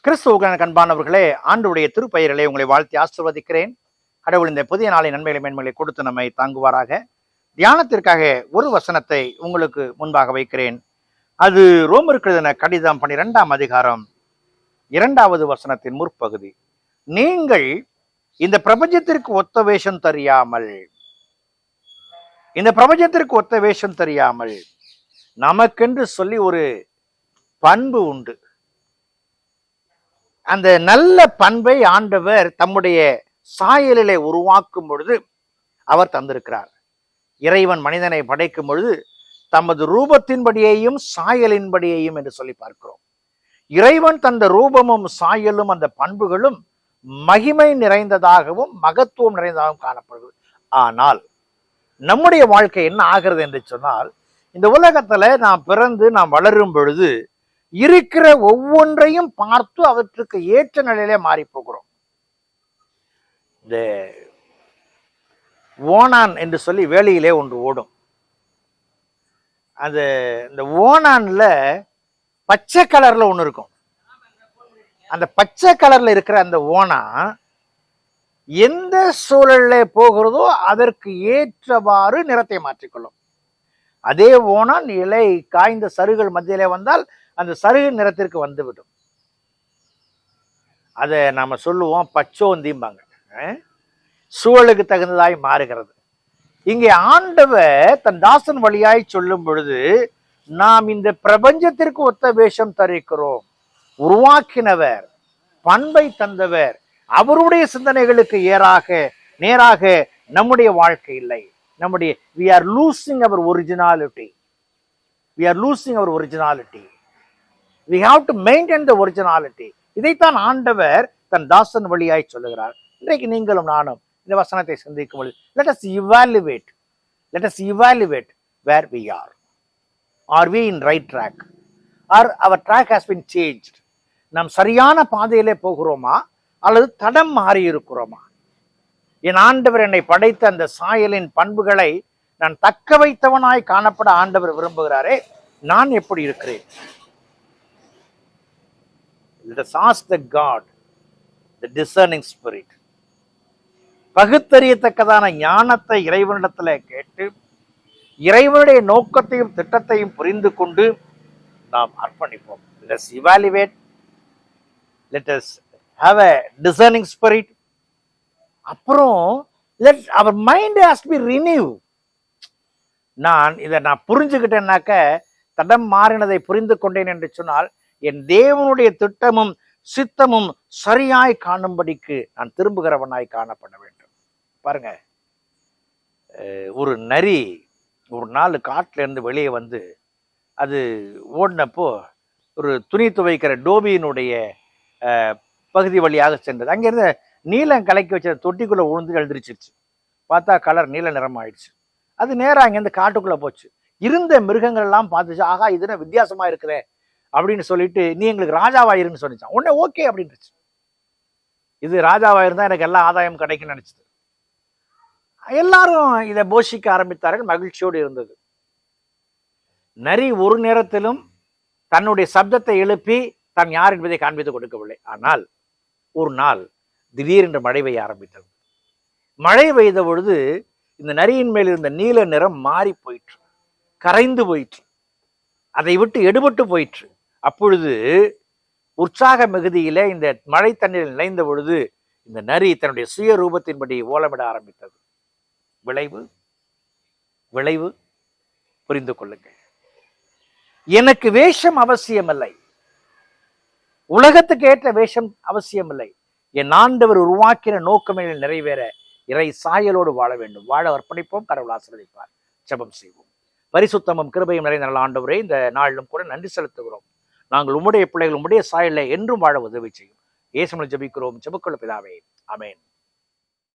கிறிஸ்துவுக்கு அன்பானவர்களே, ஆண்டவருடைய திருப்பெயரிலே உங்களை வாழ்த்தி ஆசீர்வதிக்கிறேன். கடவுள் இந்த புதிய நாளின் நன்மைகளை மேன்மைகளை கொடுத்து நம்மை தாங்குவாராக. தியானத்திற்காக ஒரு வசனத்தை உங்களுக்கு முன்பாக வைக்கிறேன். அது ரோமருக்கு எழுதின கடிதம் 12ஆம் அதிகாரம் 2வது வசனத்தின் முற்பகுதி. நீங்கள் இந்த பிரபஞ்சத்திற்கு ஒத்த வேஷம் தெரியாமல், நமக்கென்று சொல்லி ஒரு பண்பு உண்டு. அந்த நல்ல பண்பை ஆண்டவர் தம்முடைய சாயலிலே உருவாக்கும் பொழுது அவர் தந்திருக்கிறார். இறைவன் மனிதனை படைக்கும் பொழுது தமது ரூபத்தின்படியையும் சாயலின்படியையும் என்று சொல்லி பார்க்கிறோம். இறைவன் தந்த ரூபமும் சாயலும் அந்த பண்புகளும் மகிமை நிறைந்ததாகவும் மகத்துவம் நிறைந்ததாகவும் காணப்படுகிறது. ஆனால் நம்முடைய வாழ்க்கை என்ன ஆகிறது என்று சொன்னால், இந்த உலகத்துல நாம் பிறந்து நாம் வளரும் பொழுது இருக்கிற ஒவ்வொன்றையும் பார்த்து அவற்றுக்கு ஏற்ற நிலையிலே மாறி போகிறோம். இந்த ஓணான் என்று சொல்லி வேலையிலே ஒன்று ஓடும். அது இந்த ஓணான்ல பச்சை கலர்ல ஒன்று இருக்கும். அந்த பச்சை கலர்ல இருக்கிற அந்த ஓணா எந்த சூழல்ல போகிறதோ அதற்கு ஏற்றவாறு நிறத்தை மாற்றிக்கொள்ளும். அதே ஓணான் இலை காய்ந்த சருகுகள் மத்தியிலே வந்தால் அந்த சருகு நிறத்திற்கு வந்துவிடும். அதை நாம சொல்லுவோம் பச்சோந்திம்பாங்க. சூழலுக்கு தகுந்ததாய் மாறுகிறது. இங்கே ஆண்டவர் தன் தாசன் வழியாய் சொல்லும் பொழுது, நாம் இந்த பிரபஞ்சத்திற்கு ஒத்த வேஷம் தரிக்கிறோம். உருவாக்கினவர், பண்பை தந்தவர், அவருடைய சிந்தனைகளுக்கு நேராக நம்முடைய வாழ்க்கை இல்லை. we are losing our originality. We have to maintain the originality. இதைத்தான் ஆண்டவர் தன் தாசன் வழியாய் சொல்லுகிறார். இன்றைக்கு நீங்களும் நானும் இந்த வசனத்தை சிந்திக்கும் பொழுது, let us evaluate where we are. Are we in right track? Or our track has been changed? நாம் சரியான பாதையிலே போகிறோமா அல்லது தடம் மாறி இருக்கிறோமா? என் ஆண்டவர் என்னை படைத்த அந்த சாயலின் பண்புகளை நான் தக்க வைத்தவனாய் காணப்பட ஆண்டவர் விரும்புகிறாரே, நான் எப்படி இருக்கிறேன்? Let us ask the God, the discerning spirit. பகுத்தறியத்தக்கதான ஞானத்தை இறைவனிடத்துல கேட்டு இறைவனுடைய நோக்கத்தையும் திட்டத்தையும் புரிந்து கொண்டு நாம் அர்ப்பணிப்போம். Let us evaluate. Let us have a discerning spirit. அப்புறம் our mind has to be renewed. நான் புரிஞ்சுக்கிட்டேன்னாக்க, தடம் மாறினதை புரிந்து கொண்டேன் என்று சொன்னால், என் தேவனுடைய திட்டமும் சித்தமும் சரியாய் காணும்படிக்கு நான் திரும்புகிறவனாய் காணப்பட வேண்டும். பாருங்க, ஒரு நரி ஒரு நாள் காட்டுல இருந்து வெளியே வந்து அது ஓடினப்போ ஒரு துணி துவைக்கிற டோபியினுடைய பகுதி வழியாக சென்றது. அங்கிருந்து நீலம் கலக்கி வச்ச தொட்டிக்குள்ள உழுந்து எழுந்திரிச்சிருச்சு. பார்த்தா கலர் நீல நிறம் ஆயிடுச்சு. அது நேரம் அங்கேருந்து காட்டுக்குள்ள போச்சு. இருந்த மிருகங்கள் எல்லாம் பார்த்துச்சு. ஆகா, இதுனா வித்தியாசமா இருக்கிறே அப்படின்னு சொல்லிட்டு, நீ எங்களுக்கு ராஜாவாயிருன்னு சொல்லிச்சான். உடனே ஓகே அப்படின்னுச்சு. இது ராஜாவாயிருந்தா எனக்கு எல்லா ஆதாயம் கிடைக்குன்னு நினைச்சது. எல்லாரும் இதை போஷிக்க ஆரம்பித்தார்கள். மகிழ்ச்சியோடு இருந்தது. நரி ஒரு நேரத்திலும் தன்னுடைய சப்தத்தை எழுப்பி தான் யார் என்பதை காண்பித்து கொடுக்கவில்லை. ஆனால் ஒரு நாள் திடீரென்று மழை பெய்ய ஆரம்பித்தது. மழை பெய்த பொழுது இந்த நரியின் மேல் இருந்த நீல நிறம் மாறி போயிற்று, கரைந்து போயிற்று, அதை விட்டு எடுபட்டு போயிற்று. அப்பொழுது உற்சாக மிகுதியில இந்த மழை தண்ணீரில் நினைந்த பொழுது இந்த நரி தன்னுடைய சுய ரூபத்தின்படி ஓலமிட ஆரம்பித்தது. விளைவு புரிந்து கொள்ளுங்கள். எனக்கு வேஷம் அவசியமில்லை, உலகத்துக்கு ஏற்ற வேஷம் அவசியமில்லை. என் ஆண்டவர் உருவாக்கின நோக்கமே நிறைவேற இறை சாயலோடு வாழ வேண்டும். வாழ அர்ப்பணிப்போம். கடவுள் ஆசீர்வதிப்பார். ஜெபம் செய்வோம். பரிசுத்தமும் கிருபையும் நிறைந்த நல்ல ஆண்டவரே, இந்த நாளிலும் கூட நன்றி செலுத்துகிறோம். நாங்கள் உம்முடைய பிள்ளைகள் உம்முடைய சாயலை என்றும் வாழ உதவி செய்யும். இயேசுவில் ஜெபிக்கிறோம். ஜெபக்குள்ள பிதாவே, ஆமென்.